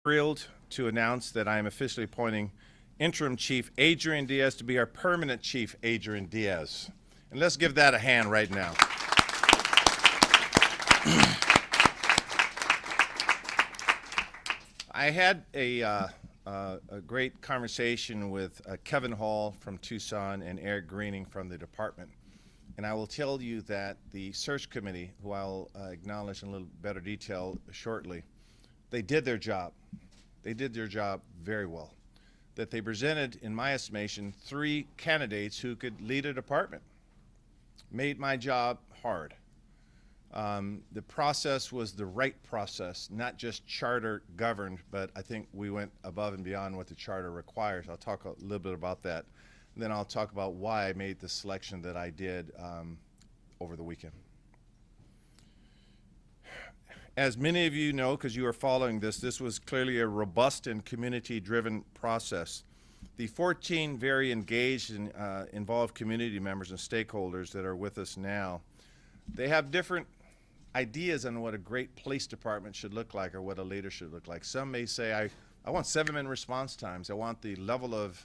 Thrilled to announce that I am officially appointing Interim Chief Adrian Diaz to be our permanent Chief Adrian Diaz. And let's give that a hand right now. I had a great conversation with Kevin Hall from Tucson and Eric Greening from the department. And I will tell you that the search committee, who I'll acknowledge in a little better detail shortly, they did their job. They did their job very well. That they presented, in my estimation, 3 candidates who could lead a department. Made my job hard. The process was the right process, not just charter governed, but I think we went above and beyond what the charter requires. I'll talk a little bit about that. And then I'll talk about why I made the selection that I did over the weekend. As many of you know, because you are following this was clearly a robust and community-driven process. The 14 very engaged and involved community members and stakeholders that are with us now, they have different ideas on what a great police department should look like or what a leader should look like. Some may say, I want 7-minute response times. I want the level of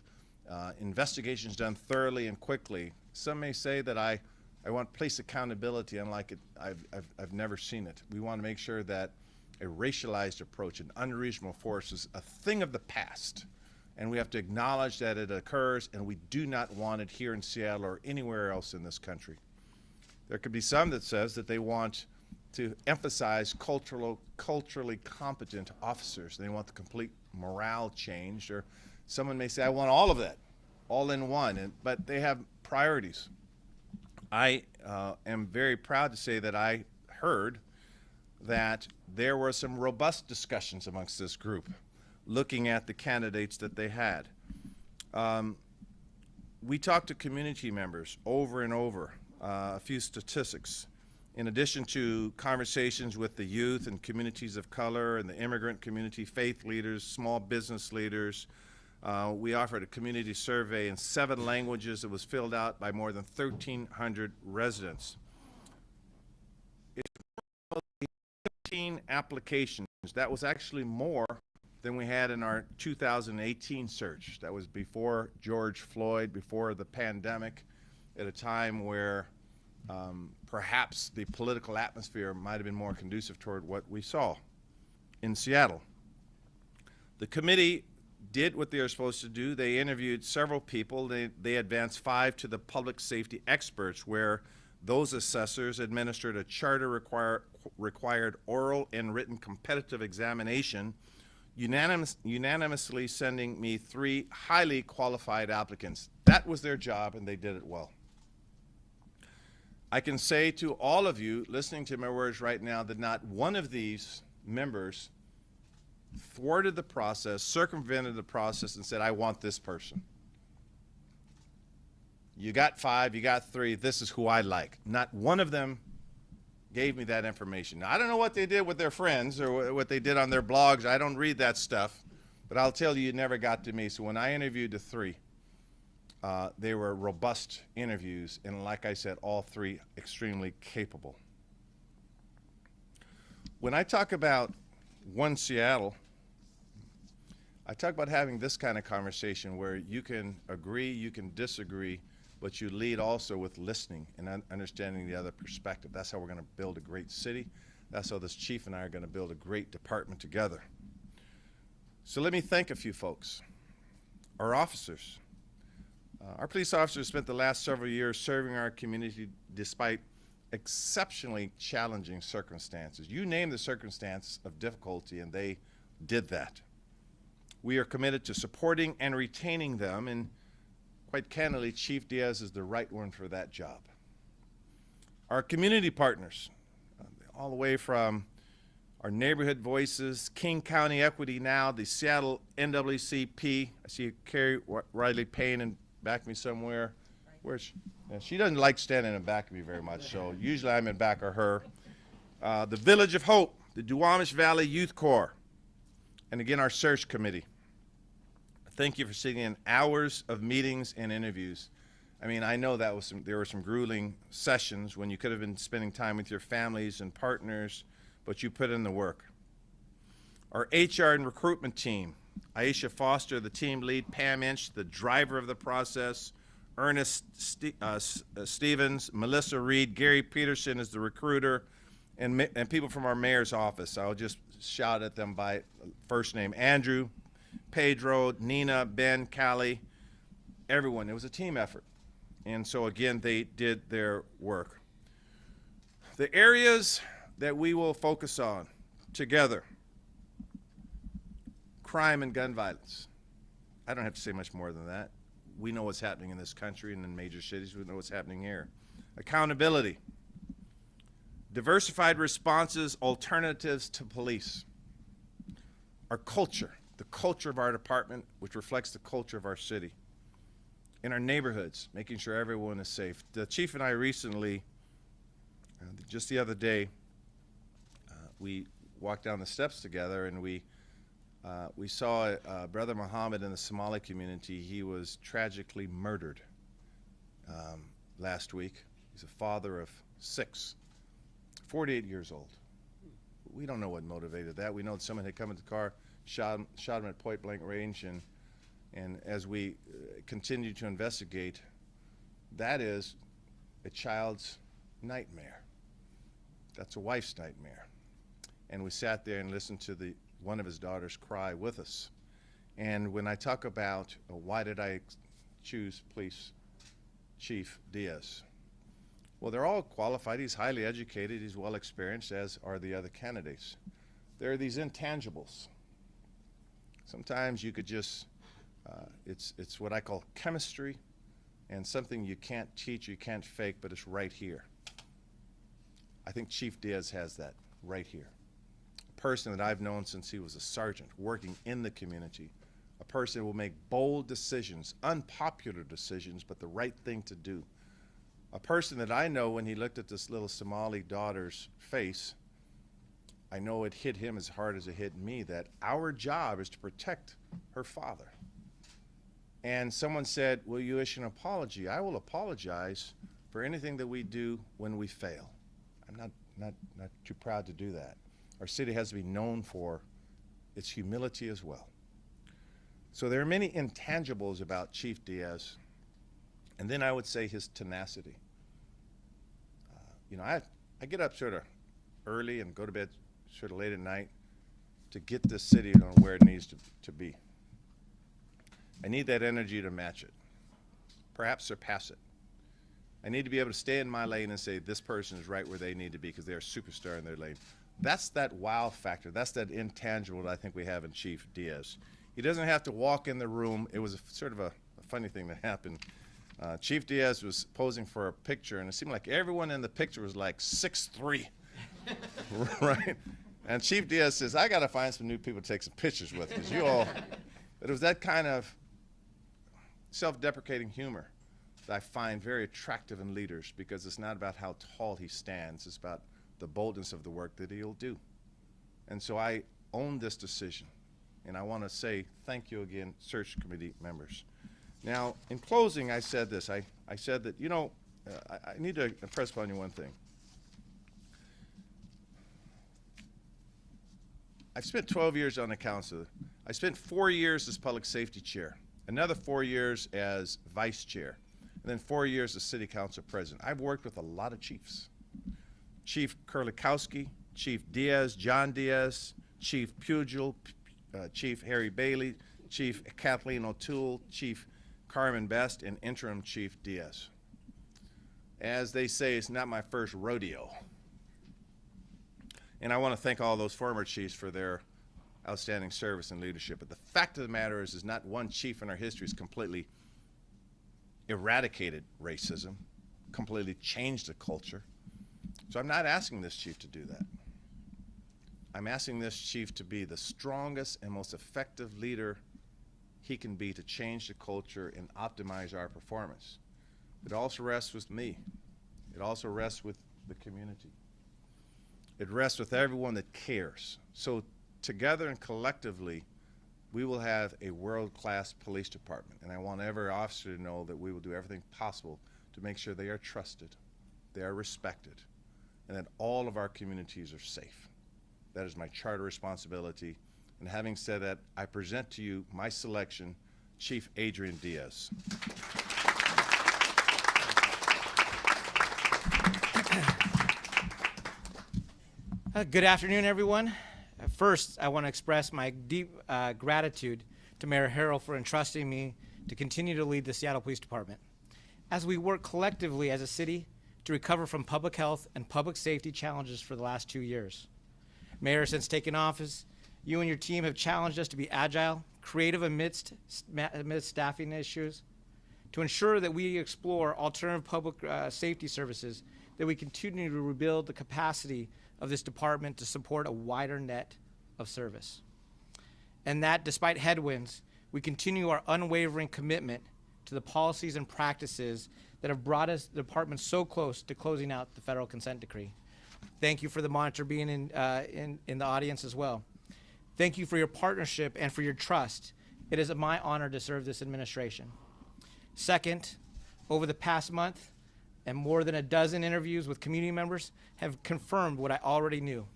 investigations done thoroughly and quickly. Some may say that I want police accountability unlike it, I've never seen it. We want to make sure that a racialized approach, an unreasonable force is a thing of the past. And we have to acknowledge that it occurs, and we do not want it here in Seattle or anywhere else in this country. There could be some that says that they want to emphasize culturally competent officers. They want the complete morale changed, or someone may say, I want all of that, all in one, but they have priorities. I am very proud to say that I heard that there were some robust discussions amongst this group, looking at the candidates that they had. We talked to community members over and over, a few statistics. In addition to conversations with the youth and communities of color and the immigrant community, faith leaders, small business leaders, we offered a community survey in 7 languages that was filled out by more than 1,300 residents. It's 15 applications. That was actually more than we had in our 2018 search. That was before George Floyd, before the pandemic, at a time where perhaps the political atmosphere might have been more conducive toward what we saw in Seattle. The committee did what they were supposed to do. They interviewed several people. They advanced 5 to the public safety experts, where those assessors administered a charter required oral and written competitive examination, unanimously sending me 3 highly qualified applicants. That was their job, and they did it well. I can say to all of you listening to my words right now that not one of these members thwarted the process, circumvented the process, and said, I want this person. You got 5, you got 3, this is who I like. Not one of them gave me that information. Now, I don't know what they did with their friends or what they did on their blogs. I don't read that stuff, but I'll tell you, it never got to me. So when I interviewed the 3, they were robust interviews, and like I said, all 3 extremely capable. When I talk about One Seattle, I talk about having this kind of conversation where you can agree, you can disagree, but you lead also with listening and understanding the other perspective. That's how we're going to build a great city. That's how this chief and I are going to build a great department together. So let me thank a few folks. Our officers. Our police officers spent the last several years serving our community despite exceptionally challenging circumstances. You name the circumstance of difficulty, and they did that. We are committed to supporting and retaining them, and quite candidly, Chief Diaz is the right one for that job. Our community partners, all the way from our neighborhood voices, King County Equity Now, the Seattle NAACP. I see Carrie Riley Payne in back of me somewhere. Where's she? Yeah, she doesn't like standing in back of me very much, so usually I'm in back of her. The Village of Hope, the Duwamish Valley Youth Corps, and again, our search committee. Thank you for sitting in hours of meetings and interviews. I mean, I know that was there were some grueling sessions when you could have been spending time with your families and partners, but you put in the work. Our HR and recruitment team, Aisha Foster, the team lead, Pam Inch, the driver of the process, Ernest Stevens, Melissa Reed, Gary Peterson is the recruiter, and people from our mayor's office. I'll just shout at them by first name. Andrew, Pedro, Nina, Ben, Callie, everyone. It was a team effort. And so again, they did their work. The areas that we will focus on together: crime and gun violence. I don't have to say much more than that. We know what's happening in this country and in major cities. We know what's happening here. Accountability. Diversified responses, alternatives to police. Our culture, the culture of our department, which reflects the culture of our city. In our neighborhoods, making sure everyone is safe. The chief and I recently, just the other day, we walked down the steps together, and we saw Brother Muhammad in the Somali community. He was tragically murdered last week. He's a father of 6, 48 years old. We don't know what motivated that. We know that someone had come in the car, shot him at point-blank range, and as we continue to investigate, that is a child's nightmare. That's a wife's nightmare. And we sat there and listened to one of his daughters cry with us. And when I talk about why did I choose Police Chief Diaz, well, they're all qualified. He's highly educated. He's well experienced, as are the other candidates. There are these intangibles. Sometimes you could just, it's what I call chemistry, and something you can't teach, you can't fake, but it's right here. I think Chief Diaz has that right here. A person that I've known since he was a sergeant, working in the community. A person who will make bold decisions, unpopular decisions, but the right thing to do. A person that I know, when he looked at this little Somali daughter's face, I know it hit him as hard as it hit me, that our job is to protect her father. And someone said, will you issue an apology? I will apologize for anything that we do when we fail. I'm not too proud to do that. Our city has to be known for its humility as well. So there are many intangibles about Chief Diaz. And then I would say his tenacity. I get up sort of early and go to bed sort of late at night to get this city on where it needs to be. I need that energy to match it, perhaps surpass it. I need to be able to stay in my lane and say this person is right where they need to be because they're a superstar in their lane. That's that wow factor. That's that intangible that I think we have in Chief Diaz. He doesn't have to walk in the room. It was sort of a funny thing that happened. Chief Diaz was posing for a picture, and it seemed like everyone in the picture was like 6'3", right? And Chief Diaz says, I got to find some new people to take some pictures with, because you all, but it was that kind of self-deprecating humor that I find very attractive in leaders, because it's not about how tall he stands, it's about the boldness of the work that he'll do. And so I own this decision, and I want to say thank you again, search committee members. Now, in closing, I said this. I said that, I need to impress upon you one thing. I've spent 12 years on the council. I spent 4 years as public safety chair, another 4 years as vice chair, and then 4 years as city council president. I've worked with a lot of chiefs. Chief Kurlikowski, Chief Diaz, John Diaz, Chief Pugil, Chief Harry Bailey, Chief Kathleen O'Toole, Chief Carmen Best, and Interim Chief Diaz. As they say, it's not my first rodeo. And I want to thank all those former chiefs for their outstanding service and leadership. But the fact of the matter is not one chief in our history has completely eradicated racism, completely changed the culture. So I'm not asking this chief to do that. I'm asking this chief to be the strongest and most effective leader he can be to change the culture and optimize our performance. It also rests with me. It also rests with the community. It rests with everyone that cares. So together and collectively, we will have a world-class police department. And I want every officer to know that we will do everything possible to make sure they are trusted, they are respected, and that all of our communities are safe. That is my charter responsibility. And having said that, I present to you my selection, Chief Adrian Diaz. Good afternoon, everyone. First, I want to express my deep gratitude to Mayor Harrell for entrusting me to continue to lead the Seattle Police Department as we work collectively as a city to recover from public health and public safety challenges for the last 2 years. Mayor, since taking office, you and your team have challenged us to be agile, creative amidst staffing issues, to ensure that we explore alternative public safety services, that we continue to rebuild the capacity of this department to support a wider net of service. And that despite headwinds, we continue our unwavering commitment to the policies and practices that have brought us, the department, so close to closing out the federal consent decree. Thank you for the monitor being in the audience as well. Thank you for your partnership and for your trust. It is my honor to serve this administration. Second, over the past month, and more than a dozen interviews with community members have confirmed what I already knew.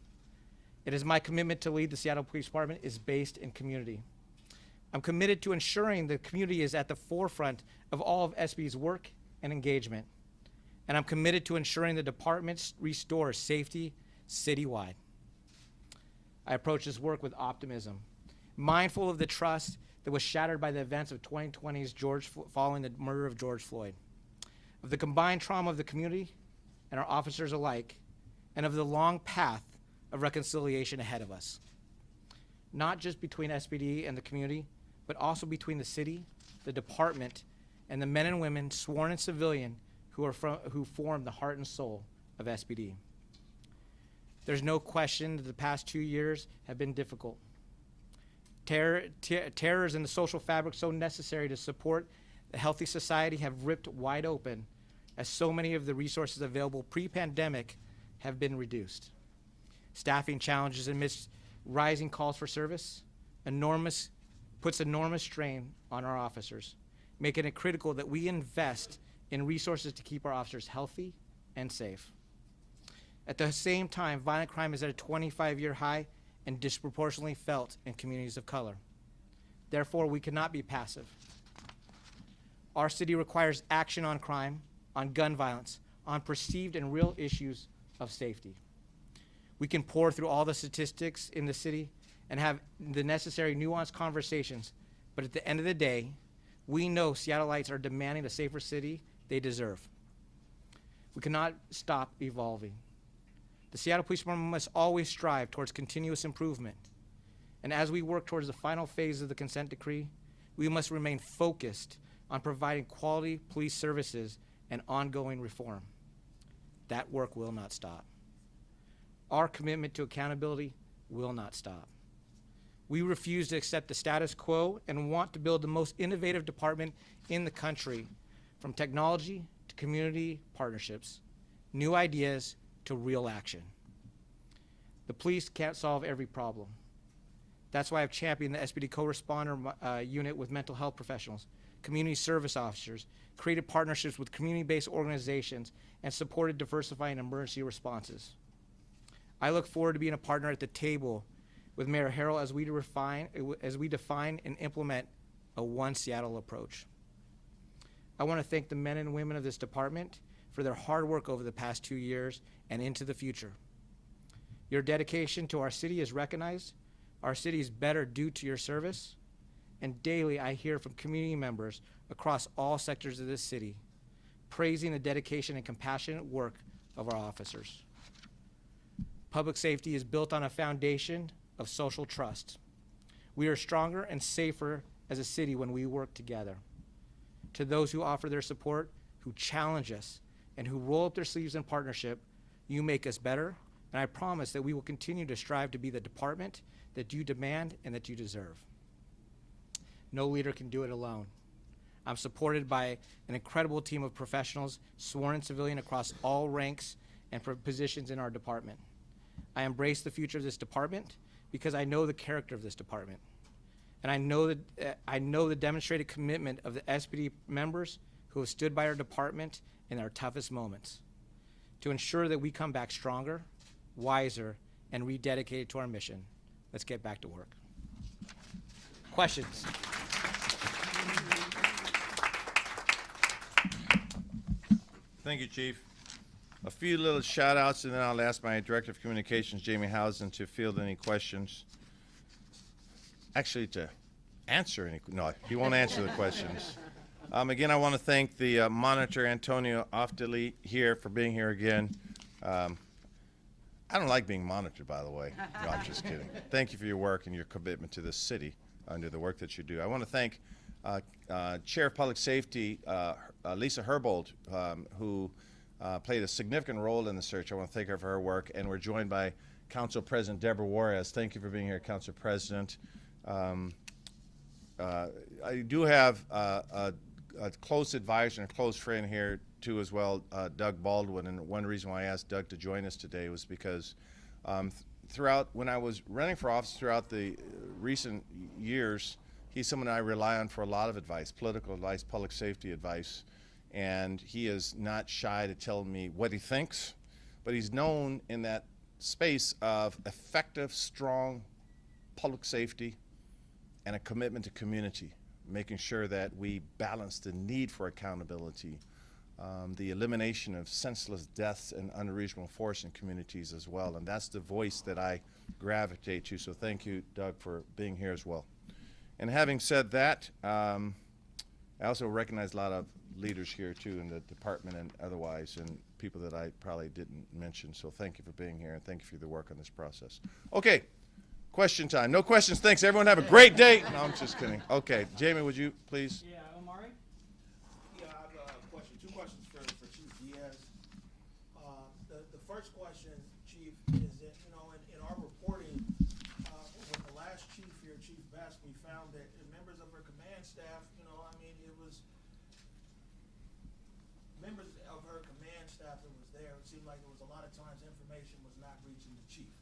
It is my commitment to lead the Seattle Police Department is based in community. I'm committed to ensuring the community is at the forefront of all of SB's work and engagement. And I'm committed to ensuring the department restores safety citywide. I approach this work with optimism, mindful of the trust that was shattered by the events of 2020's following the murder of George Floyd, of the combined trauma of the community and our officers alike, and of the long path of reconciliation ahead of us. Not just between SPD and the community, but also between the city, the department, and the men and women, sworn and civilian, who form the heart and soul of SPD. There's no question that the past 2 years have been difficult. Terrors in the social fabric so necessary to support a healthy society have ripped wide open as so many of the resources available pre-pandemic have been reduced. Staffing challenges amidst rising calls for service puts enormous strain on our officers, making it critical that we invest in resources to keep our officers healthy and safe. At the same time, violent crime is at a 25-year high and disproportionately felt in communities of color. Therefore, we cannot be passive. Our city requires action on crime, on gun violence, on perceived and real issues of safety. We can pour through all the statistics in the city and have the necessary nuanced conversations, but at the end of the day, we know Seattleites are demanding a safer city they deserve. We cannot stop evolving. The Seattle Police Department must always strive towards continuous improvement. And as we work towards the final phase of the consent decree, we must remain focused on providing quality police services and ongoing reform. That work will not stop. Our commitment to accountability will not stop. We refuse to accept the status quo and want to build the most innovative department in the country, from technology to community partnerships, new ideas to real action. The police can't solve every problem. That's why I've championed the SPD co-responder unit with mental health professionals, community service officers, created partnerships with community-based organizations, and supported diversifying emergency responses. I look forward to being a partner at the table with Mayor Harrell as we define and implement a One Seattle approach. I want to thank the men and women of this department for their hard work over the past 2 years and into the future. Your dedication to our city is recognized. Our city is better due to your service. And daily I hear from community members across all sectors of this city praising the dedication and compassionate work of our officers. Public safety is built on a foundation of social trust. We are stronger and safer as a city when we work together. To those who offer their support, who challenge us, and who roll up their sleeves in partnership, you make us better, and I promise that we will continue to strive to be the department that you demand and that you deserve. No leader can do it alone. I'm supported by an incredible team of professionals, sworn and civilian, across all ranks and positions in our department. I embrace the future of this department because I know the character of this department. And I know the demonstrated commitment of the SPD members who have stood by our department in our toughest moments to ensure that we come back stronger, wiser, and rededicated to our mission. Let's get back to work. Questions? Thank you, Chief. A few little shout outs, and then I'll ask my Director of Communications, Jamie Housen, to field any questions. Actually, to answer any, no, he won't answer the questions. Again, I want to thank the monitor, Antonio Oftali, here for being here again. I don't like being monitored, by the way. No, I'm just kidding. Thank you for your work and your commitment to this city under the work that you do. I want to thank Chair of Public Safety, Lisa Herbold, who played a significant role in the search. I want to thank her for her work. And we're joined by Council President Deborah Juarez. Thank you for being here, Council President. I do have a close advisor and a close friend here too as well, Doug Baldwin. And one reason why I asked Doug to join us today was because throughout, when I was running for office throughout the recent years, he's someone I rely on for a lot of advice, political advice, public safety advice. And he is not shy to tell me what he thinks, but he's known in that space of effective, strong public safety and a commitment to community, making sure that we balance the need for accountability, the elimination of senseless deaths and unreasonable force in communities as well. And that's the voice that I gravitate to. So thank you, Doug, for being here as well. And having said that, I also recognize a lot of leaders here too in the department and otherwise, and people that I probably didn't mention. So thank you for being here, and thank you for the work on this process. Okay, question time. No questions, thanks. Everyone have a great day. No, I'm just kidding. Okay, Jamie, would you please? Yeah, Omari? Yeah, I have a question, two questions for Chief Diaz. The first question, Chief, is that, you know, in our reporting, with the last chief here, Chief Best, we found that members of her command staff, you know, I mean, it was members of her command staff that was there. It seemed like there was a lot of times information was not reaching the chief.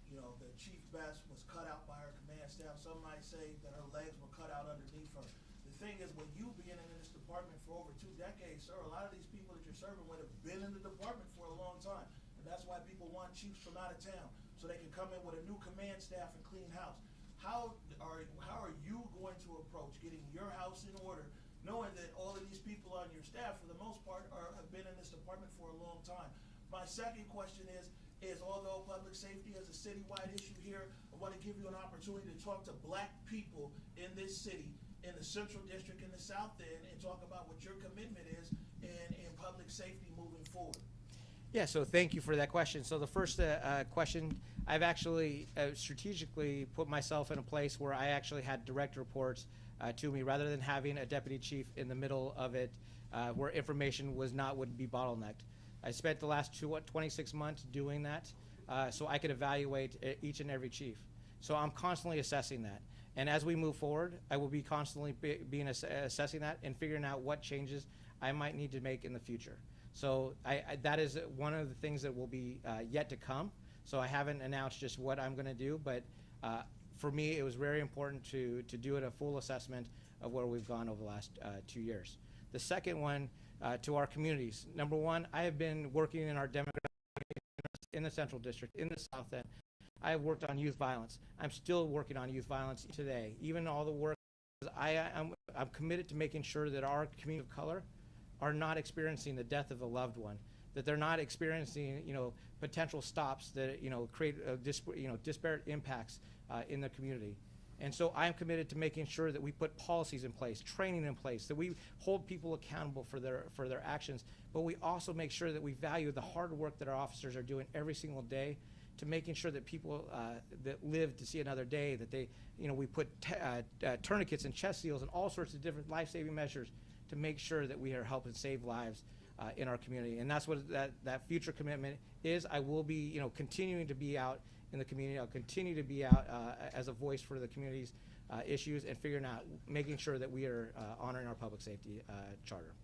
You know, the Chief Best was cut out by her command staff. Some might say that her legs were cut out underneath her. The thing is, with you being in this department for over 2 decades, sir, a lot of these people that you're serving with have been in the department for a long time. And that's why people want chiefs from out of town, so they can come in with a new command staff and clean house. How are you going to approach getting your house in order, knowing that all of these people on your staff, for the most part, have been in this department for a long time? My second question is although public safety is a citywide issue here, I want to give you an opportunity to talk to black people in this city, in the Central District, in the South End, and talk about what your commitment is in public safety moving forward. Yeah, so thank you for that question. So the first question, I've actually strategically put myself in a place where I actually had direct reports to me, rather than having a deputy chief in the middle of it, where information would be bottlenecked. I spent the last 26 months doing that, so I could evaluate each and every chief. So I'm constantly assessing that. And as we move forward, I will be constantly assessing that and figuring out what changes I might need to make in the future. So that is one of the things that will be yet to come. So I haven't announced just what I'm going to do, but for me, it was very important to do a full assessment of where we've gone over the last 2 years. The second one, to our communities. Number one, I have been working in our demographic in the Central District, in the South End. I have worked on youth violence. I'm still working on youth violence today. Even all the work, I'm committed to making sure that our community of color are not experiencing the death of a loved one, that they're not experiencing, you know, potential stops that, you know, create disparate impacts in the community. And so I'm committed to making sure that we put policies in place, training in place, that we hold people accountable for their actions, but we also make sure that we value the hard work that our officers are doing every single day, to making sure that people that live to see another day, that they, you know, we put tourniquets and chest seals and all sorts of different life-saving measures to make sure that we are helping save lives in our community. And that's what that future commitment is. I will be, you know, continuing to be out in the community. I'll continue to be out as a voice for the community's issues and figuring out, making sure that we are honoring our public safety charter.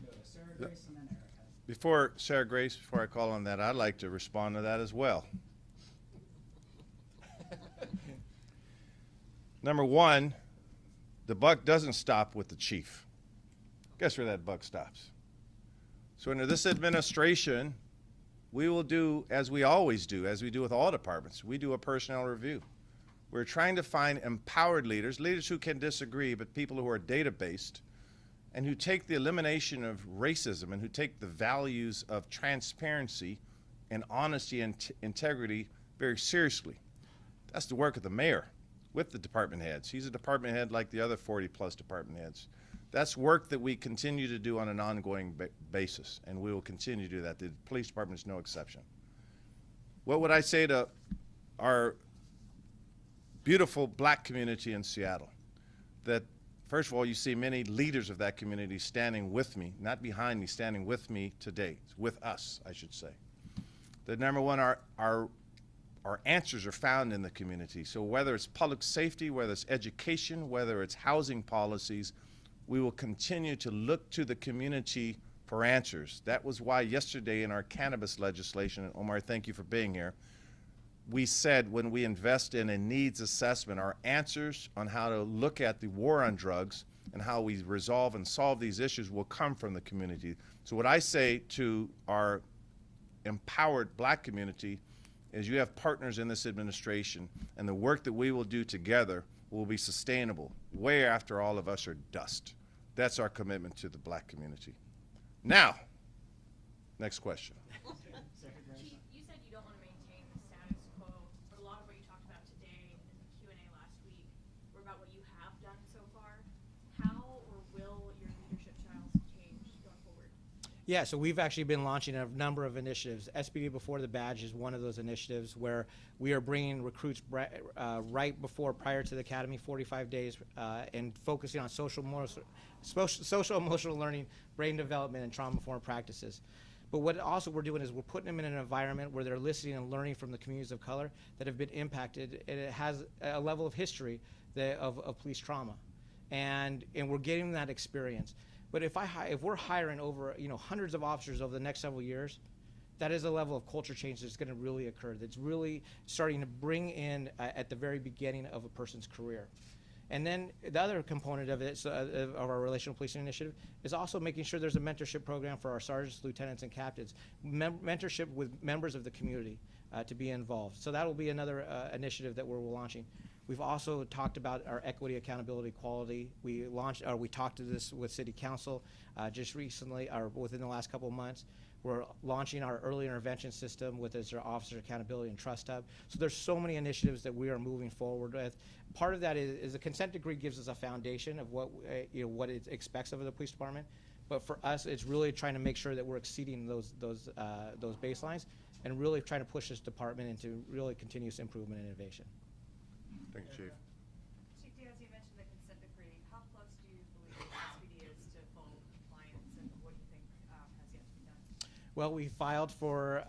Go to Sarah Grace and then Erica. Before Sarah Grace, before I call on that, I'd like to respond to that as well. Number one, the buck doesn't stop with the chief. Guess where that buck stops? So under this administration, we will do as we always do, as we do with all departments. We do a personnel review. We're trying to find empowered leaders, leaders who can disagree, but people who are data-based and who take the elimination of racism and who take the values of transparency and honesty and integrity very seriously. That's the work of the mayor with the department heads. He's a department head like the other 40-plus department heads. That's work that we continue to do on an ongoing basis, and we will continue to do that. The police department is no exception. What would I say to our beautiful black community in Seattle? That, first of all, you see many leaders of that community standing with me, not behind me, standing with me today, with us, I should say. That number one, our answers are found in the community. So whether it's public safety, whether it's education, whether it's housing policies, we will continue to look to the community for answers. That was why yesterday in our cannabis legislation, and Omar, thank you for being here, we said when we invest in a needs assessment, our answers on how to look at the war on drugs and how we resolve and solve these issues will come from the community. So what I say to our empowered black community is you have partners in this administration, and the work that we will do together will be sustainable way after all of us are dust. That's our commitment to the black community. Now, next question. Chief, you said you don't want to maintain the status quo, but a lot of what you talked about today and in the Q&A last week were about what you have done so far. How or will your leadership styles change going forward? Yeah, so we've actually been launching a number of initiatives. SPD Before the Badge is one of those initiatives where we are bringing recruits prior to the academy, 45 days, and focusing on social emotional learning, brain development, and trauma-informed practices. But what also we're doing is we're putting them in an environment where they're listening and learning from the communities of color that have been impacted, and it has a level of history of police trauma, and we're getting that experience. But if we're hiring over hundreds of officers over the next several years, that is a level of culture change that's going to really occur. That's really starting to bring in at the very beginning of a person's career. And then the other component of it, of our relational policing initiative, is also making sure there's a mentorship program for our sergeants, lieutenants, and captains, mentorship with members of the community to be involved. So that will be another initiative that we're launching. We've also talked about our equity, accountability, quality. We talked to this with City Council just recently, or within the last couple of months. We're launching our early intervention system with our Officer Accountability and Trust Hub. So there's so many initiatives that we are moving forward with. Part of that is the consent decree gives us a foundation of what it expects of the police department. But for us, it's really trying to make sure that we're exceeding those baselines and really trying to push this department into really continuous improvement and innovation. Thank you, Chief. Chief Diaz, you mentioned the consent decree. How close do you believe SPD is to full compliance, and what do you think has yet to be done? Well, we filed for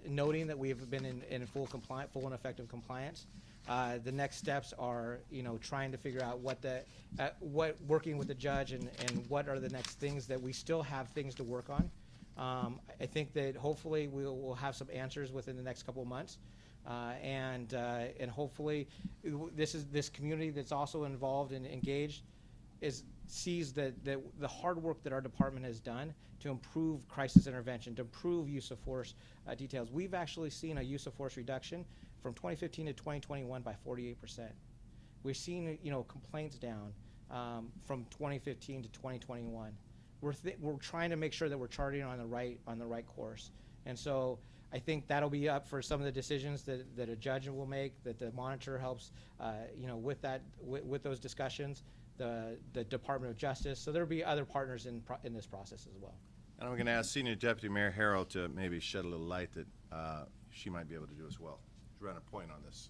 noting that we have been in full and effective compliance. The next steps are, trying to figure out working with the judge and what are the next things that we still have things to work on. I think that hopefully we'll have some answers within the next couple of months. And hopefully this community that's also involved and engaged sees that the hard work that our department has done to improve crisis intervention, to improve use of force details. We've actually seen a use of force reduction from 2015 to 2021 by 48%. We've seen complaints down from 2015 to 2021. We're trying to make sure that we're charting on the right course, and so I think that'll be up for some of the decisions that a judge will make, that the monitor helps, with those discussions, the Department of Justice. So there'll be other partners in this process as well. And I'm going to ask Senior Deputy Mayor Harrell to maybe shed a little light that she might be able to do as well. She's running a point on this.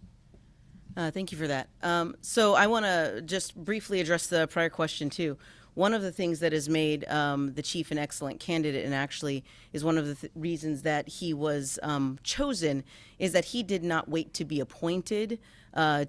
Thank you for that. So I want to just briefly address the prior question too. One of the things that has made the chief an excellent candidate, and actually is one of the reasons that he was chosen, is that he did not wait to be appointed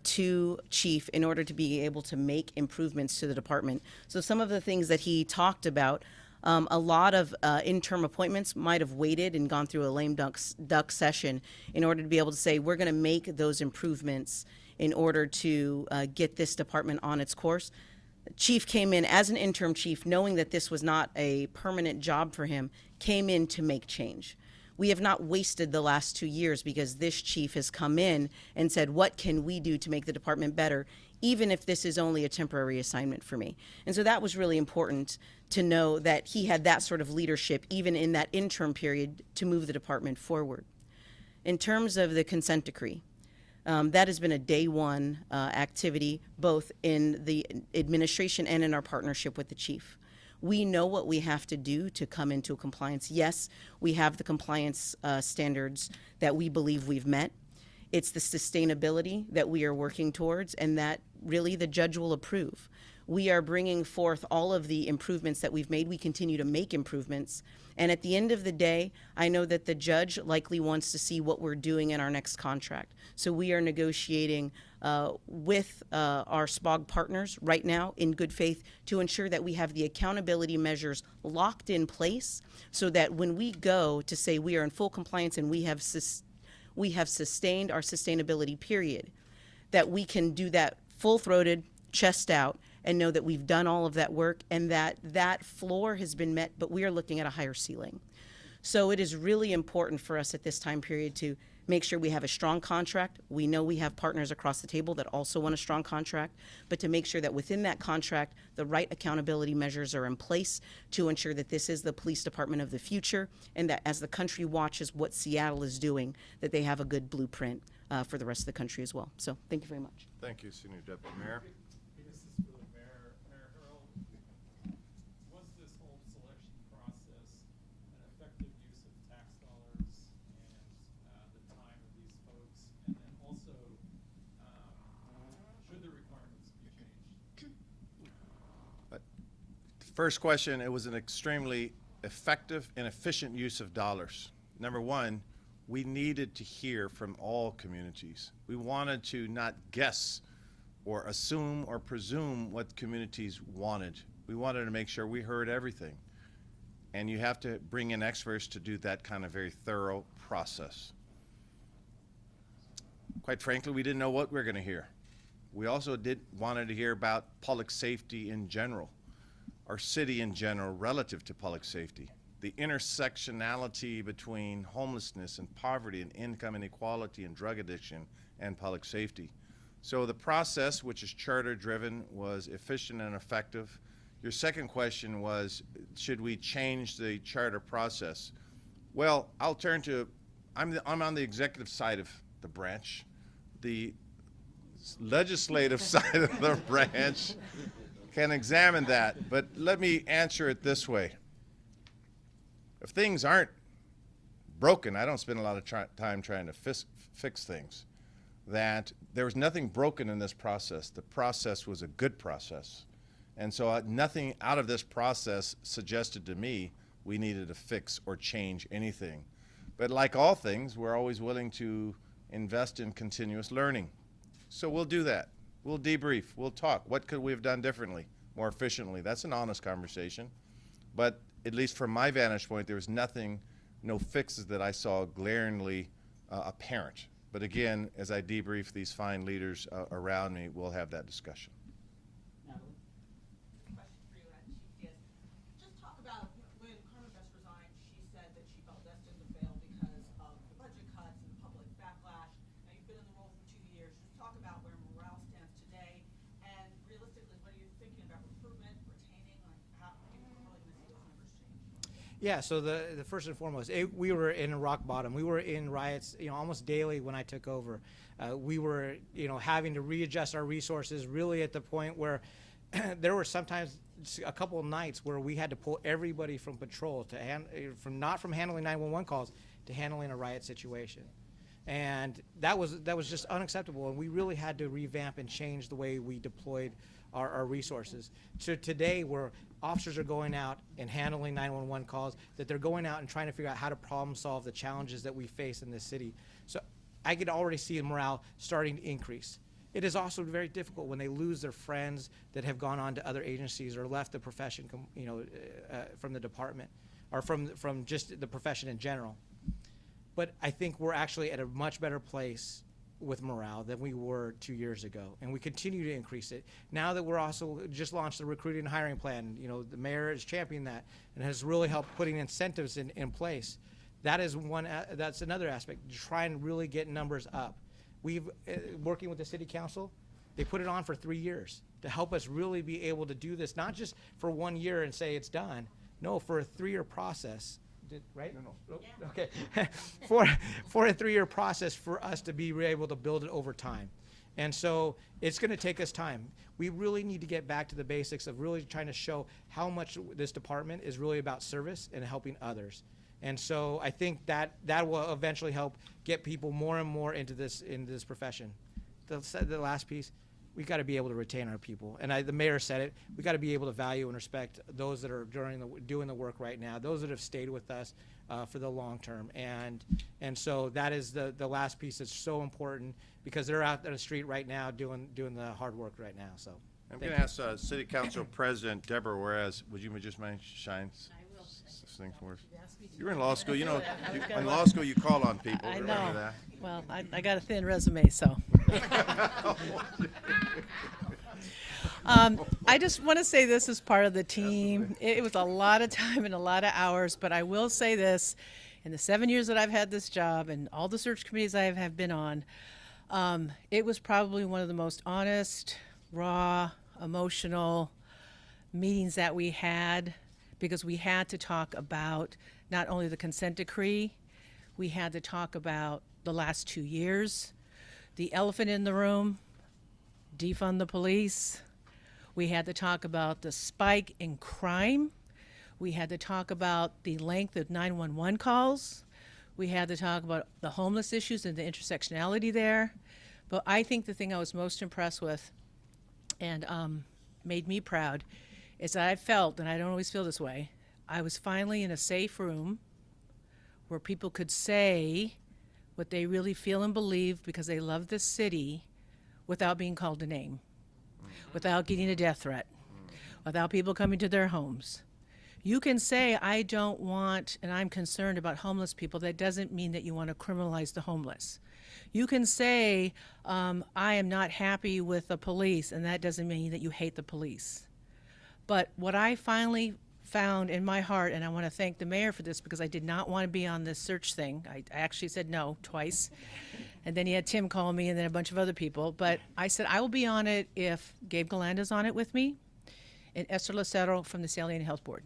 to chief in order to be able to make improvements to the department. So some of the things that he talked about, a lot of interim appointments might have waited and gone through a lame duck session in order to be able to say, we're going to make those improvements in order to get this department on its course. Chief came in as an interim chief, knowing that this was not a permanent job for him, came in to make change. We have not wasted the last 2 years because this chief has come in and said, what can we do to make the department better, even if this is only a temporary assignment for me? And so that was really important to know that he had that sort of leadership, even in that interim period, to move the department forward. In terms of the consent decree, that has been a day one activity, both in the administration and in our partnership with the chief. We know what we have to do to come into compliance. Yes, we have the compliance standards that we believe we've met. It's the sustainability that we are working towards and that really the judge will approve. We are bringing forth all of the improvements that we've made. We continue to make improvements. And at the end of the day, I know that the judge likely wants to see what we're doing in our next contract. So we are negotiating with our SPOG partners right now in good faith to ensure that we have the accountability measures locked in place so that when we go to say we are in full compliance and we have sustained our sustainability period, that we can do that full-throated, chest out, and know that we've done all of that work and that that floor has been met, but we are looking at a higher ceiling. So it is really important for us at this time period to make sure we have a strong contract. We know we have partners across the table that also want a strong contract, but to make sure that within that contract, the right accountability measures are in place to ensure that this is the police department of the future and that as the country watches what Seattle is doing, that they have a good blueprint for the rest of the country as well. So thank you very much. Thank you, Senior Deputy Mayor. This is for the mayor. Mayor Harrell, was this whole selection process an effective use of tax dollars and the time of these folks? And then also, should the requirements be changed? First question, it was an extremely effective and efficient use of dollars. Number one, we needed to hear from all communities. We wanted to not guess or assume or presume what communities wanted. We wanted to make sure we heard everything. And you have to bring in experts to do that kind of very thorough process. Quite frankly, we didn't know what we were going to hear. We also wanted to hear about public safety in general, our city in general relative to public safety, the intersectionality between homelessness and poverty and income inequality and drug addiction and public safety. So the process, which is charter driven, was efficient and effective. Your second question was, should we change the charter process? Well, I'll turn to, I'm on the executive side of the branch. The legislative side of the branch can examine that, but let me answer it this way. If things aren't broken, I don't spend a lot of time trying to fix things. That there was nothing broken in this process. The process was a good process. And so nothing out of this process suggested to me we needed to fix or change anything. But like all things, we're always willing to invest in continuous learning. So we'll do that. We'll debrief. We'll talk. What could we have done differently, more efficiently? That's an honest conversation. But at least from my vantage point, there was nothing, no fixes that I saw glaringly apparent. But again, as I debrief these fine leaders around me, we'll have that discussion. Natalie? Question for you, Chief Diaz. Just talk about when Carmen Best resigned, she said that she felt destined to fail because of the budget cuts and the public backlash. Now you've been in the role for 2 years. Just talk about where morale stands today, and realistically, what are you thinking about recruitment, retaining, like how you're probably going to see those numbers change? Yeah, so the first and foremost, we were in rock bottom. We were in riots, almost daily when I took over. We were, having to readjust our resources really at the point where there were sometimes a couple of nights where we had to pull everybody from patrol not from handling 911 calls to handling a riot situation. And that was just unacceptable, and we really had to revamp and change the way we deployed our resources. So today, where officers are going out and handling 911 calls, that they're going out and trying to figure out how to problem solve the challenges that we face in this city. So I could already see morale starting to increase. It is also very difficult when they lose their friends that have gone on to other agencies or left the profession, from the department, or from just the profession in general. But I think we're actually at a much better place with morale than we were 2 years ago, and we continue to increase it. Now that we're also just launched the recruiting and hiring plan, the mayor is championing that and has really helped putting incentives in place that is that's another aspect, to try and really get numbers up. We've, working with the city council, they put it on for 3 years to help us really be able to do this, not just for 1 year and say it's done. No, for a 3-year process. Right? No. Okay. for a 3-year process for us to be able to build it over time. And so it's going to take us time. We really need to get back to the basics of really trying to show how much this department is really about service and helping others. And so I think that will eventually help get people more and more into this profession. The last piece, we got to be able to retain our people. And the mayor said it, we got to be able to value and respect those that are doing the work right now, those that have stayed with us for the long term. And so that is the last piece that's so important, because they're out on the street right now doing the hard work right now. So I'm going to ask City Council President Deborah Juarez, would you just mind shine this thing for us? You're in law school, you know, in law school you call on people. I Remember know. that? Well, I got a thin resume, so. I just want to say this is part of the team. It was a lot of time and a lot of hours, but I will say this, in the 7 years that I've had this job and all the search committees I have been on, it was probably one of the most honest, raw, emotional meetings that we had, because we had to talk about not only the consent decree, we had to talk about the last 2 years, the elephant in the room, defund the police. We had to talk about the spike in crime. We had to talk about the length of 911 calls. We had to talk about the homeless issues and the intersectionality there. But I think the thing I was most impressed with and made me proud is that I felt, and I don't always feel this way, I was finally in a safe room where people could say what they really feel and believe because they love this city without being called a name, without getting a death threat, without people coming to their homes. You can say, I don't want, and I'm concerned about homeless people. That doesn't mean that you want to criminalize the homeless. You can say, I am not happy with the police, and that doesn't mean that you hate the police. But what I finally found in my heart, and I want to thank the mayor for this, because I did not want to be on this search thing. I actually said no twice. And then he had Tim call me and then a bunch of other people. But I said, I will be on it if Gabe Galanda's on it with me and Esther Lucero from the Salient Health Board.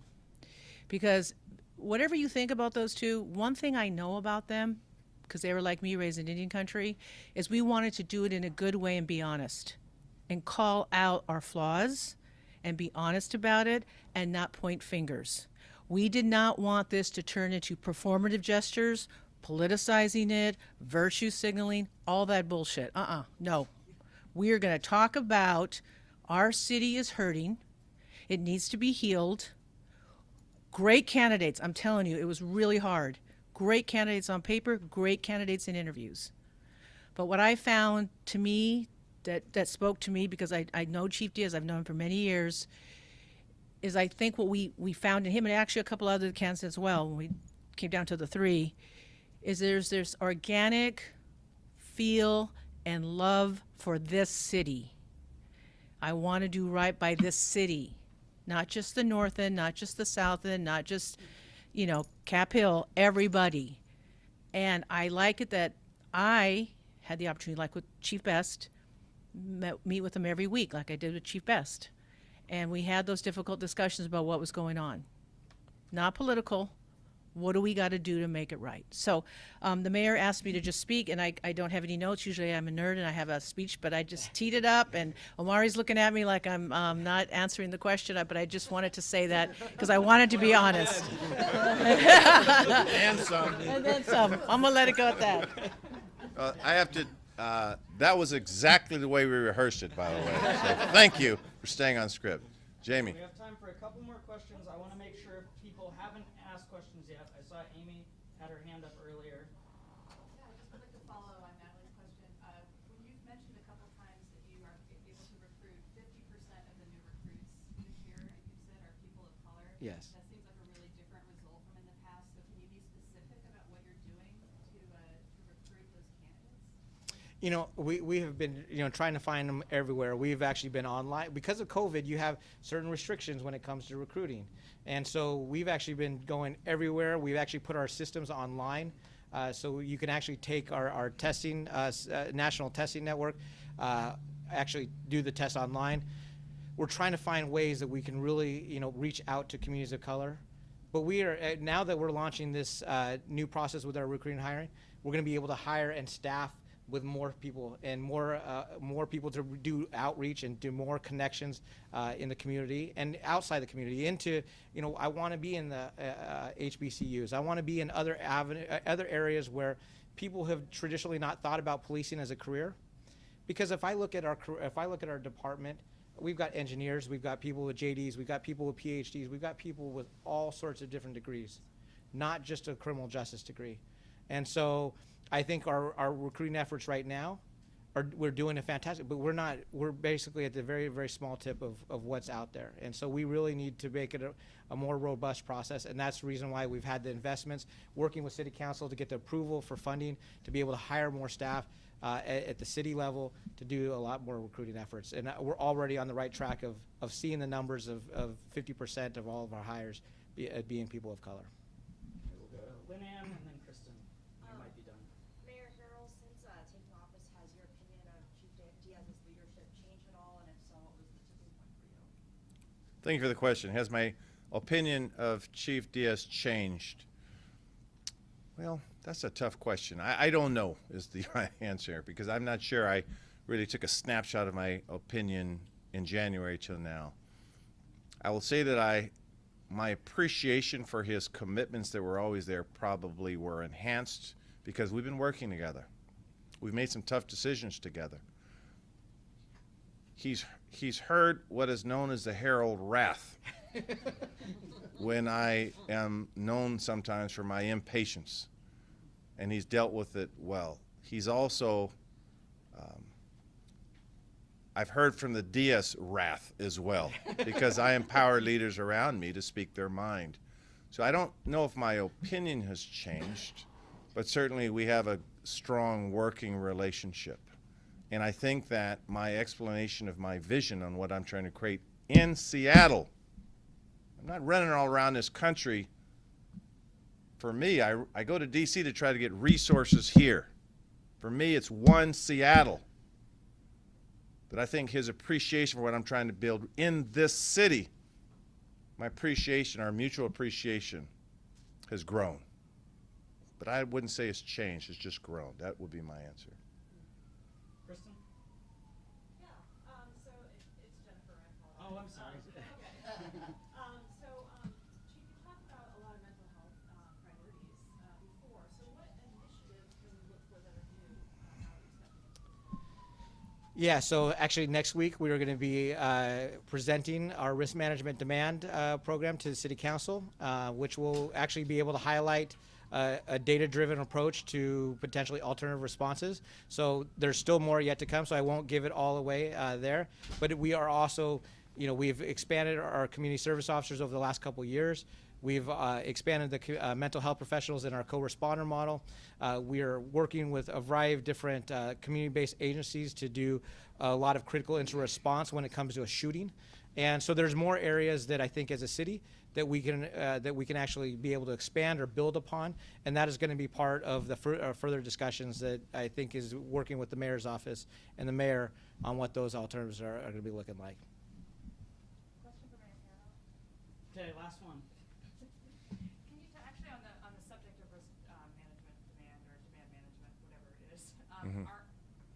Because whatever you think about those two, one thing I know about them, because they were like me, raised in Indian country, is we wanted to do it in a good way and be honest and call out our flaws and be honest about it and not point fingers. We did not want this to turn into performative gestures, politicizing it, virtue signaling, all that bullshit. No. We are going to talk about our city is hurting. It needs to be healed. Great candidates. I'm telling you, it was really hard. Great candidates on paper, great candidates in interviews. But what I found to me that spoke to me, because I know Chief Diaz, I've known him for many years, is I think what we found in him, and actually a couple other candidates as well, when we came down to the three, is there's organic feel and love for this city. I want to do right by this city, not just the North End, not just the South End, not just, Cap Hill, everybody. And I like it that I had the opportunity, like with Chief Best, meet with him every week, like I did with Chief Best. And we had those difficult discussions about what was going on. Not political. What do we got to do to make it right? So the mayor asked me to just speak, and I don't have any notes. Usually I'm a nerd and I have a speech, but I just teed it up, and Omari's looking at me like I'm not answering the question, but I just wanted to say that because I wanted to be honest. And some. And then some. I'm going to let it go at that. I have to, that was exactly the way we rehearsed it, by the way. So thank you for staying on script. Jamie. We have time for a couple more questions. I want to make sure if people haven't asked questions yet. I saw Amy had her hand up earlier. Yeah, I just would like to follow on Natalie's question. When you've mentioned a couple times that you are able to recruit 50% of the new recruits this year, and you said are people of color. Yes. That seems like a really different result from in the past. So can you be specific about what you're doing to recruit those candidates? You know, we have been, trying to find them everywhere. We've actually been online. Because of COVID, you have certain restrictions when it comes to recruiting. And so we've actually been going everywhere. We've actually put our systems online. So you can actually take our testing, national testing network, actually do the test online. We're trying to find ways that we can really, reach out to communities of color. But we are, now that we're launching this new process with our recruiting and hiring, we're going to be able to hire and staff with more people and more people to do outreach and do more connections in the community and outside the community into, I want to be in the HBCUs. I want to be in other areas where people have traditionally not thought about policing as a career. Because if I look at our department, we've got engineers, we've got people with JDs, we've got people with PhDs, we've got people with all sorts of different degrees, not just a criminal justice degree. And so I think our recruiting efforts right now we're doing a fantastic, but we're basically at the very, very small tip of what's out there. And so we really need to make it a more robust process. And that's the reason why we've had the investments, working with City Council to get the approval for funding, to be able to hire more staff at the city level to do a lot more recruiting efforts. And we're already on the right track of seeing the numbers of 50% of all of our hires being people of color. Lynn Ann and then Kristen. You might be done. Mayor Harrell, since taking office, has your opinion of Chief Diaz's leadership changed at all? And if so, what was the tipping point for you? Thank you for the question. Has my opinion of Chief Diaz changed? Well, that's a tough question. I don't know is the right answer, because I'm not sure I really took a snapshot of my opinion in January till now. I will say that my appreciation for his commitments that were always there probably were enhanced because we've been working together. We've made some tough decisions together. He's heard what is known as the Herald wrath when I am known sometimes for my impatience, and he's dealt with it well. He's also, I've heard from the Diaz wrath as well, because I empower leaders around me to speak their mind. So I don't know if my opinion has changed, but certainly we have a strong working relationship. And I think that my explanation of my vision on what I'm trying to create in Seattle, I'm not running all around this country. For me, I go to D.C. to try to get resources here. For me, it's one Seattle. But I think his appreciation for what I'm trying to build in this city, my appreciation, our mutual appreciation, has grown. But I wouldn't say it's changed, it's just grown. That would be my answer. Kristen? Yeah, so it's Jennifer. I apologize. Oh, I'm sorry. Okay. Chief, you talked about a lot of mental health priorities before. So what initiatives can we look for that are new now that you've stepped in? Yeah, so actually next week we are going to be presenting our risk management demand program to the City Council, which will actually be able to highlight a data-driven approach to potentially alternative responses. So there's still more yet to come, so I won't give it all away there. But we are also, we've expanded our community service officers over the last couple of years. We've expanded the mental health professionals in our co-responder model. We are working with a variety of different community-based agencies to do a lot of critical incident response when it comes to a shooting. And so there's more areas that I think as a city that we can actually be able to expand or build upon, and that is going to be part of the further discussions that I think is working with the mayor's office and the mayor on what those alternatives are going to be looking like. Question for Mayor Harrell. Okay, last one. Can you actually on the subject of risk management demand or demand management, whatever it is, can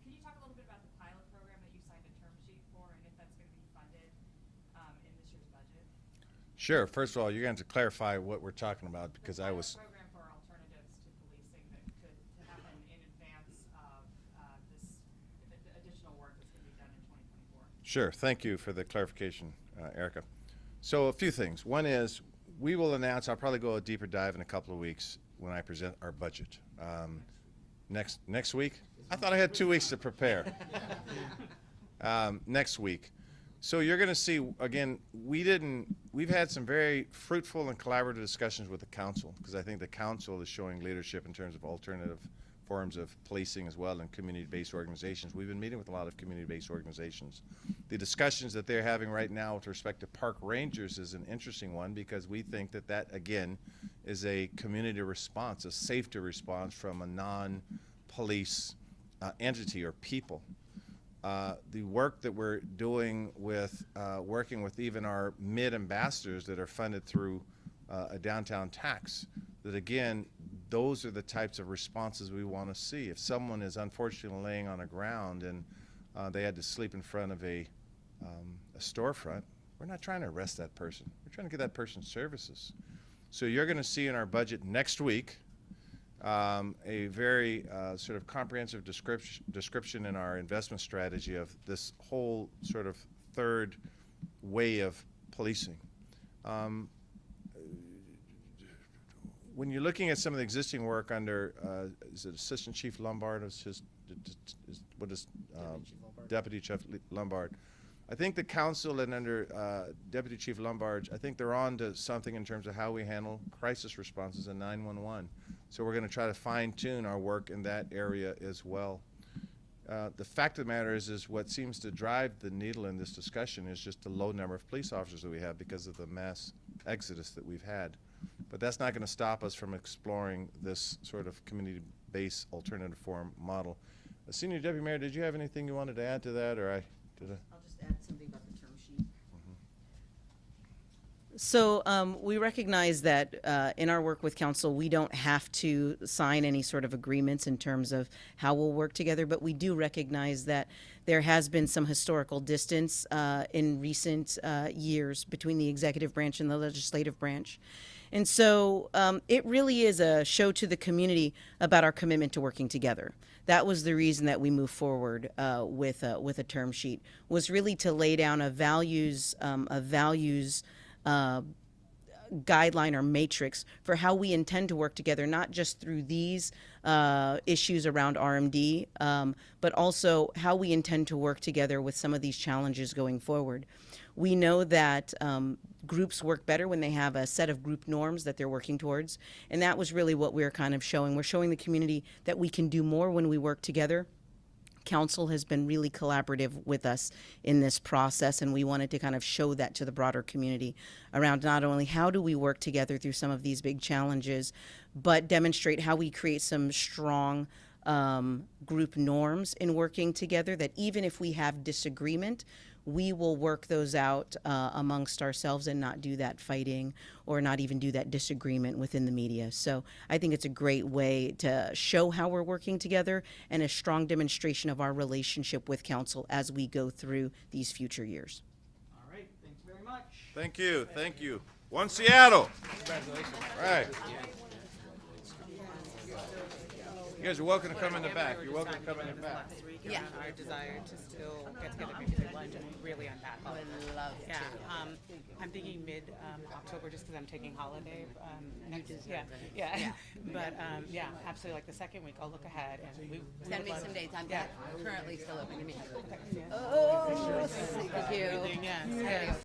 you talk a little bit about the pilot program that you signed a term sheet for, and if that's going to be funded in this year's budget? Sure. First of all, you're going to have to clarify what we're talking about, because I was. Program for alternatives to policing that could happen in advance of this additional work that's going to be done in 2024. Sure. Thank you for the clarification, Erica. So a few things. One is we will announce, I'll probably go a deeper dive in a couple of weeks when I present our budget. Next week? I thought I had 2 weeks to prepare. Next week. So you're going to see, again, we've had some very fruitful and collaborative discussions with the council, because I think the council is showing leadership in terms of alternative forms of policing as well and community-based organizations. We've been meeting with a lot of community-based organizations. The discussions that they're having right now with respect to park rangers is an interesting one, because we think that that, again, is a community response, a safety response from a non-police entity or people. The work that we're doing with working with even our mid-ambassadors that are funded through a downtown tax, that again, those are the types of responses we want to see. If someone is unfortunately laying on the ground and they had to sleep in front of a storefront, we're not trying to arrest that person. We're trying to get that person services. So you're going to see in our budget next week a very sort of comprehensive description in our investment strategy of this whole sort of third way of policing. When you're looking at some of the existing work under, is it Assistant Chief Lombard? Deputy Chief Lombard. I think the council and under Deputy Chief Lombard, I think they're on to something in terms of how we handle crisis responses in 911. So we're going to try to fine-tune our work in that area as well. The fact of the matter is what seems to drive the needle in this discussion is just the low number of police officers that we have because of the mass exodus that we've had. But that's not going to stop us from exploring this sort of community-based alternative form model. Senior Deputy Mayor, did you have anything you wanted to add to that, or I'll just add something about the term sheet. So we recognize that in our work with council, we don't have to sign any sort of agreements in terms of how we'll work together, but we do recognize that there has been some historical distance in recent years between the executive branch and the legislative branch. And so it really is a show to the community about our commitment to working together. That was the reason that we moved forward with a term sheet, was really to lay down a values guideline or matrix for how we intend to work together, not just through these issues around RMD, but also how we intend to work together with some of these challenges going forward. We know that groups work better when they have a set of group norms that they're working towards, and that was really what we're kind of showing. We're showing the community that we can do more when we work together. Council has been really collaborative with us in this process, and we wanted to kind of show that to the broader community around not only how do we work together through some of these big challenges, but demonstrate how we create some strong group norms in working together, that even if we have disagreement, we will work those out amongst ourselves and not do that fighting or not even do that disagreement within the media. So I think it's a great way to show how we're working together and a strong demonstration of our relationship with council as we go through these future years. All right, thank you very much. Thank you, thank you. One Seattle. Congratulations. All right. You guys are welcome to come in the back. You're welcome to come in the back. Yeah, our desire to still get together, maybe do lunch and really unpack. I would love to. I'm thinking mid-October, just because I'm taking holiday. Yeah. But yeah, absolutely. Like the second week, I'll look ahead and we Send me some dates. I'm currently still open to me. Okay. Oh, thank you. Yeah.